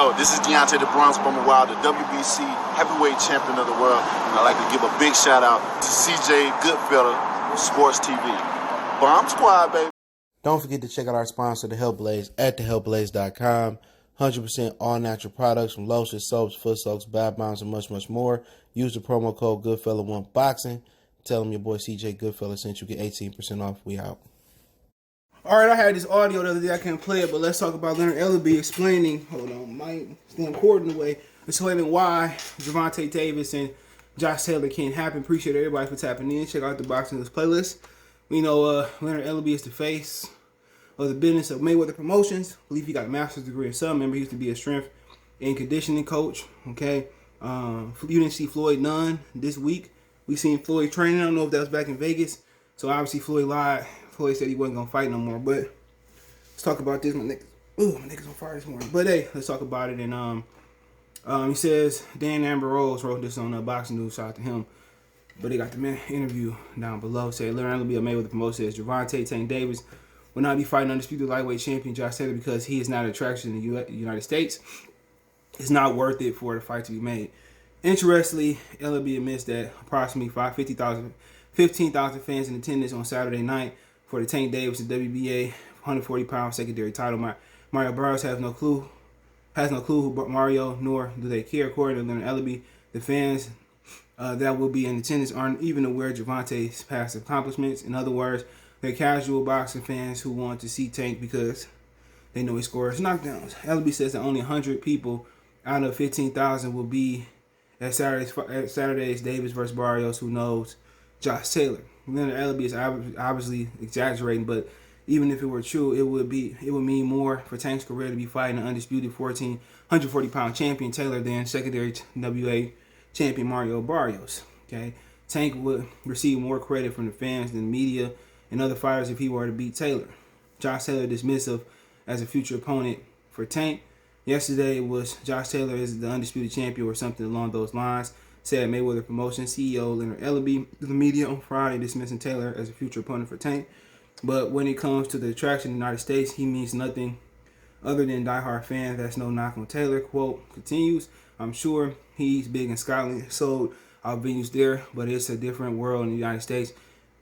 Yo, this is Deontay the Bronx Bummer Wild, the WBC heavyweight champion of the world. And I'd like to give a big shout out to CJ Goodfella, Sports TV. Bomb Squad, baby. Don't forget to check out our sponsor, The Health Blaze, at thehealthblaze.com. 100% all natural products from lotions, soaps, foot soaks, bath bombs, and much, much more. Use the promo code Goodfella1Boxing. Tell them your boy CJ Goodfella sent you. Get 18% off. We out. All right, I had this audio the other day. I can't play it, but let's talk about Leonard Ellaby explaining. Hold on, Mike, still recording away. Explaining why Gervonta Davis and Josh Taylor can't happen. Appreciate everybody for tapping in. Check out the Boxing List playlist. We know Leonard Ellaby is the face of the business of Mayweather Promotions. I believe he got a master's degree in some. Remember, he used to be a strength and conditioning coach. Okay, you didn't see Floyd none this week. We seen Floyd training. I don't know if that was back in Vegas. So obviously Floyd lied. Floyd said he wasn't gonna fight no more. But let's talk about this. My niggas on fire this morning. But hey, let's talk about it. And he says Dan Ambrose wrote this on Boxing News. Shout out to him. But they got the interview down below. Said Leonard Ellaby of Mayweather Promotion says Gervonta Tank Davis will not be fighting undisputed lightweight champion Josh Taylor because he is not an attraction in the United States. It's not worth it for the fight to be made. Interestingly, Ellaby admits that approximately 15,000 fans in attendance on Saturday night for the Tank Davis and WBA 140-pound secondary title. Mario Barrios has no clue who Mario, nor do they care. According to Leonard Ellaby, the fans that will be in attendance aren't even aware of Gervonta's past accomplishments. In other words, they're casual boxing fans who want to see Tank because they know he scores knockdowns. Ellaby says that only 100 people out of 15,000 will be at Saturday's Davis versus Barrios, who knows Josh Taylor. Leonard Ellaby is obviously exaggerating, but even if it were true, it would mean more for Tank's career to be fighting an undisputed 140-pound champion Taylor than secondary WA champion Mario Barrios. Okay, Tank would receive more credit from the fans than the media and other fighters if he were to beat Taylor. Josh Taylor dismissive as a future opponent for Tank. Yesterday it was Josh Taylor is the undisputed champion or something along those lines, said Mayweather Promotions CEO Leonard Ellaby to the media on Friday, dismissing Taylor as a future opponent for Tank. But when it comes to the attraction in the United States, he means nothing other than diehard fans. That's no knock on Taylor. Quote continues, I'm sure he's big in Scotland, sold our venues there, but it's a different world in the United States.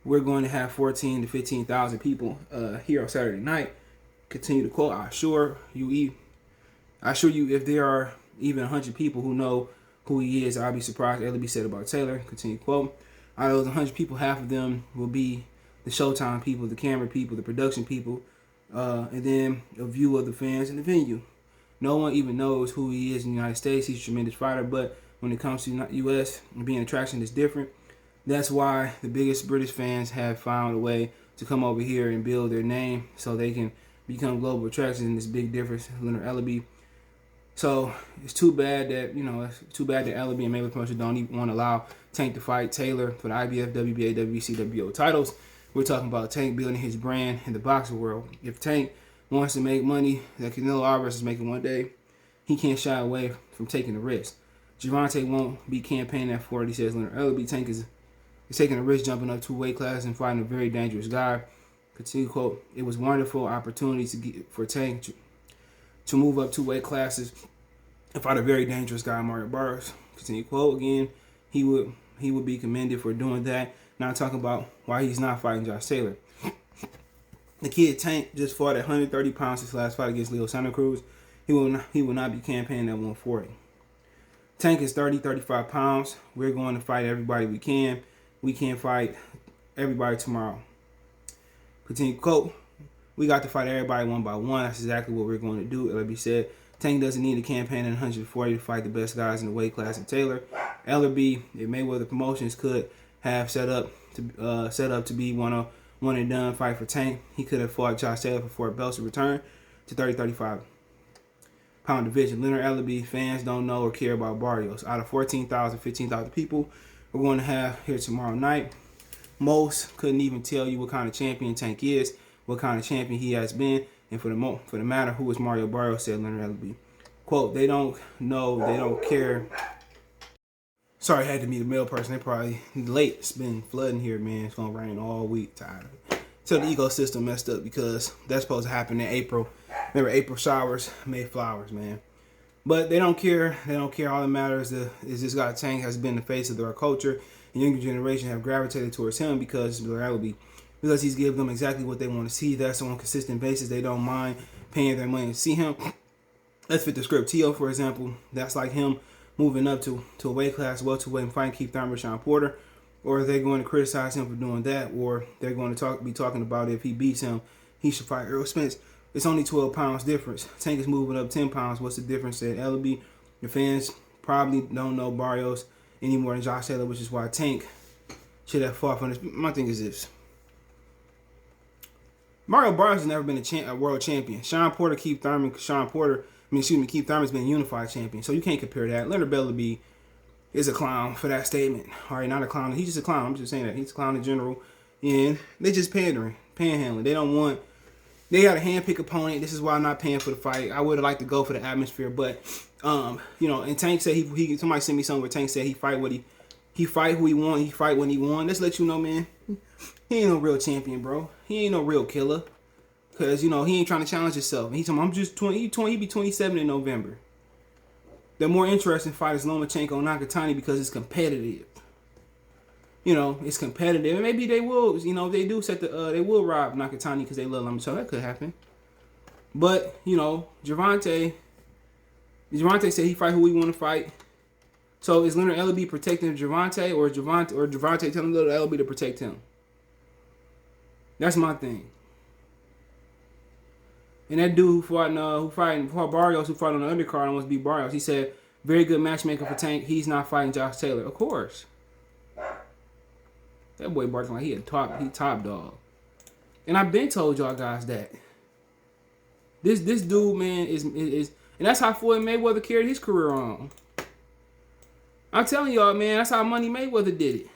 We're going to have 14 to 15,000 people here on Saturday night. Continue to quote, I assure you, if there are even 100 people who know who he is, I'll be surprised. Ellaby said about Taylor. Continue quote, out of those 100 people, half of them will be the Showtime people, the camera people, the production people, and then a view of the fans in the venue. No one even knows who he is in the United States. He's a tremendous fighter, but when it comes to the U.S. and being an attraction is different. That's why the biggest British fans have found a way to come over here and build their name so they can become global attractions, and this big difference. Leonard Ellaby. So it's too bad that Ellaby and Mayweather Promotions don't even want to allow Tank to fight Taylor for the IBF, WBA, WBC, WBO titles. We're talking about Tank building his brand in the boxing world. If Tank wants to make money that Canelo Alvarez is making one day, he can't shy away from taking the risk. Gervonta won't be campaigning at 40, says Leonard Ellaby. Tank is taking a risk jumping up 2 weight classes and fighting a very dangerous guy. Continue quote, it was wonderful opportunity for Tank to move up 2 weight classes and fight a very dangerous guy, Mario Barrios. Continue quote, again, he would be commended for doing that. Not talking about why he's not fighting Josh Taylor. The kid Tank just fought at 130 pounds his last fight against Leo Santa Cruz. He will not be campaigning at 140. Tank is 35 pounds. We're going to fight everybody we can. We can't fight everybody tomorrow. Continue quote, we got to fight everybody one by one. That's exactly what we're going to do. Ellaby said Tank doesn't need a campaign at 140 to fight the best guys in the weight class in Taylor. Ellaby, if Mayweather Promotions could have set up to be one and done fight for Tank, he could have fought Josh Taylor for 4 belts to return to 35 pound division. Leonard Ellaby, fans don't know or care about Barrios. Out of 14,000, 15,000 people we're going to have here tomorrow night, most couldn't even tell you what kind of champion Tank is, what kind of champion he has been, and for the matter, who is Mario Barrios, said Leonard Ellaby. Quote, they don't know, they don't care. Sorry, I had to meet a mail person. They probably late. It's been flooding here, man. It's going to rain all week. Tired of it. So the ecosystem messed up because that's supposed to happen in April. Remember, April showers, May flowers, man. But they don't care. They don't care. All that matters is this guy Tank has been the face of their culture. The younger generation have gravitated towards him because he's given them exactly what they want to see. That's on a consistent basis. They don't mind paying their money to see him. Let's fit the script. T.O., for example, that's like him moving up to a weight class, welterweight, and fighting Keith Thurman, Sean Porter. Or they're going to criticize him for doing that, or they're going to be talking about if he beats him, he should fight Errol Spence. It's only 12 pounds difference. Tank is moving up 10 pounds. What's the difference? Said Ellaby. The fans probably don't know Barrios any more than Josh Taylor, which is why Tank should have fought for this. My thing is this. Mario Barrios has never been a world champion. Keith Thurman's been a unified champion. So you can't compare that. Leonard Bellaby is a clown for that statement. All right, not a clown. He's just a clown. I'm just saying that. He's a clown in general. And they just panhandling. They got a handpick opponent. This is why I'm not paying for the fight. I would have liked to go for the atmosphere, but and Tank said he somebody sent me something where Tank said he fight who he want, he fight when he won. Let's let you know, man. He ain't no real champion, bro. He ain't no real killer. Cause he ain't trying to challenge himself. He told me I'm just 20. He be 27 in November. The more interesting fight is Lomachenko and Nakatani because it's competitive. It's competitive. And maybe they will, they do they will rob Nakatani because they love Lomachenko. That could happen. But, Gervonta said he fight who he want to fight. So is Leonard Ellaby protecting Gervonta or Gervonta telling Leonard Ellaby to protect him? That's my thing. And that dude who fought Barrios, who fought on the undercard and wants to beat Barrios, he said, very good matchmaker for Tank. He's not fighting Josh Taylor. Of course. That boy barking like he top dog. And I've been told y'all guys that. This dude, man, is and that's how Floyd Mayweather carried his career on. I'm telling y'all, man, that's how Money Mayweather did it.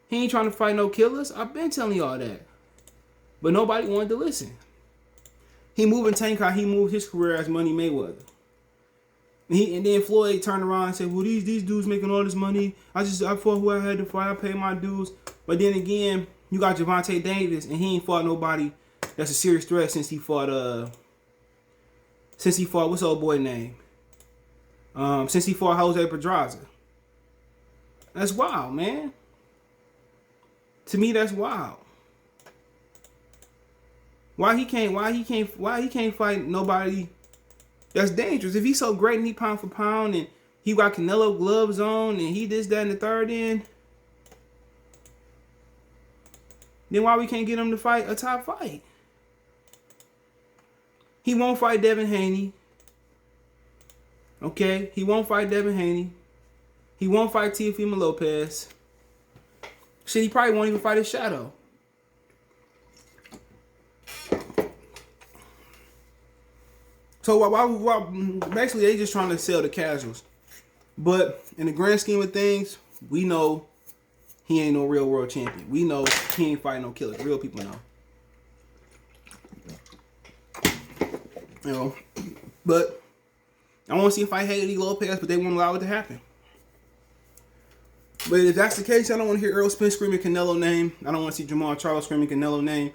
He ain't trying to fight no killers. I've been telling y'all that. But nobody wanted to listen. He moving Tank how he moved his career as Money Mayweather. And then Floyd turned around and said, well, these dudes making all this money. I fought who I had to fight. I paid my dues. But then again, you got Gervonta Davis, and he ain't fought nobody that's a serious threat since he fought what's old boy name? Since he fought Jose Pedraza. That's wild, man. To me, that's wild. Why he can't fight nobody that's dangerous? If he's so great and he pound for pound and he got Canelo gloves on and he this, that, and the third then why we can't get him to fight a top fight? He won't fight Devin Haney. Okay? He won't fight Devin Haney. He won't fight Teofimo Lopez. Shit, he probably won't even fight his shadow. So basically they just trying to sell the casuals. But in the grand scheme of things, we know he ain't no real world champion. We know he ain't fighting no killers. Real people know. But I want to see him fight Haley Lopez, but they won't allow it to happen. But if that's the case, I don't want to hear Errol Spence screaming Canelo name. I don't want to see Jamal Charles screaming Canelo name.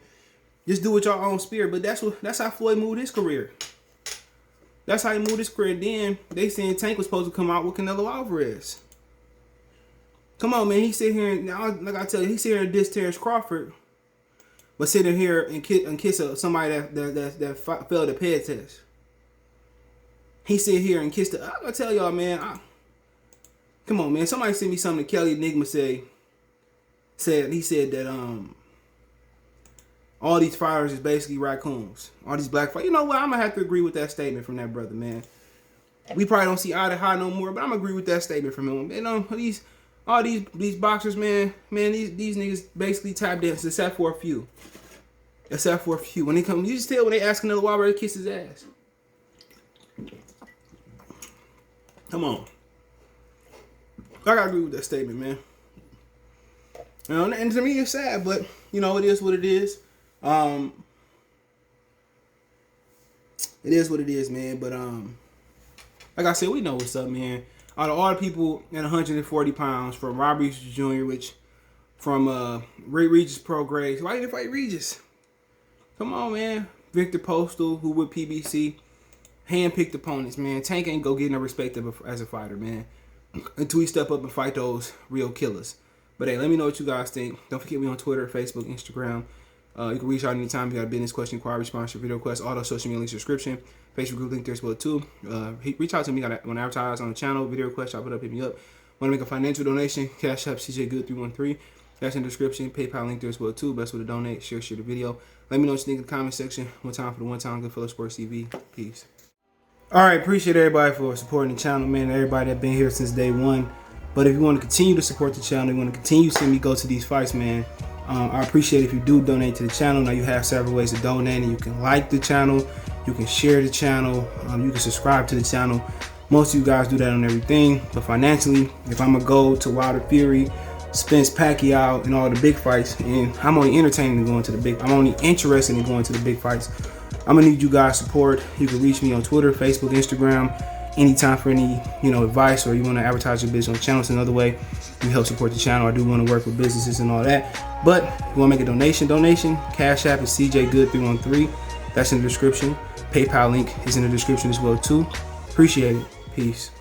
Just do it your own spirit. But that's how Floyd moved his career. That's how he moved his career. Then they saying Tank was supposed to come out with Canelo Alvarez. Come on, man. He sit here and like I tell you, he sit here and diss Terrence Crawford, but sitting here and kiss somebody that failed the PED test. He sit here and kiss the. I tell y'all, man. Come on, man. Somebody sent me something that Kelly Enigma said. He said that all these fighters is basically raccoons. All these black fighters. You know what? I'm gonna have to agree with that statement from that brother, man. We probably don't see eye to eye no more, but I'm gonna agree with that statement from him. You know, all these boxers, man, these niggas basically tap dance except for a few. When they come, you just tell when they ask Canelo Alvarez to kiss his ass. Come on. I gotta agree with that statement, man. You know, and to me it's sad, but you know, it is what it is. It is what it is, man. But like I said, we know what's up, man. Out of all the people at 140 pounds, from Rob Regis Jr., from Regis Pro Grace, why didn't they fight Regis? Come on, man. Victor Postal, who with PBC, hand-picked opponents, man. Tank ain't go get no respect as a fighter, man, until he step up and fight those real killers. But hey, let me know what you guys think. Don't forget me on Twitter, Facebook, Instagram. You can reach out anytime if you got a business question, inquiry, sponsor, video request, all those social media links, description. Facebook group link there as well too. Reach out to me. Got when I advertise on the channel, video request, I'll put up, hit me up. Want to make a financial donation? Cash App CJ Good 313. That's in the description. PayPal link there as well too. Best way to donate. Share the video. Let me know what you think in the comment section. One time for the one time Goodfellow Sports TV. Peace. All right, appreciate everybody for supporting the channel, man. Everybody that been here since day one. But if you want to continue to support the channel, you want to continue to see me go to these fights, man. I appreciate if you do donate to the channel. Now you have several ways to donate, and you can like the channel, you can share the channel, you can subscribe to the channel. Most of you guys do that on everything, but financially, if I'm gonna go to Wilder Fury, Spence Pacquiao, and all the big fights, and I'm only entertaining in going to the big, I'm only interested in going to the big fights, I'm gonna need you guys' support. You can reach me on Twitter, Facebook, Instagram, anytime for any advice, or you want to advertise your business on the channel. It's another way you help support the channel. I do want to work with businesses and all that. But if you want to make a donation, Cash App is CJ Good 313. That's in the description. PayPal link is in the description as well too. Appreciate it. Peace.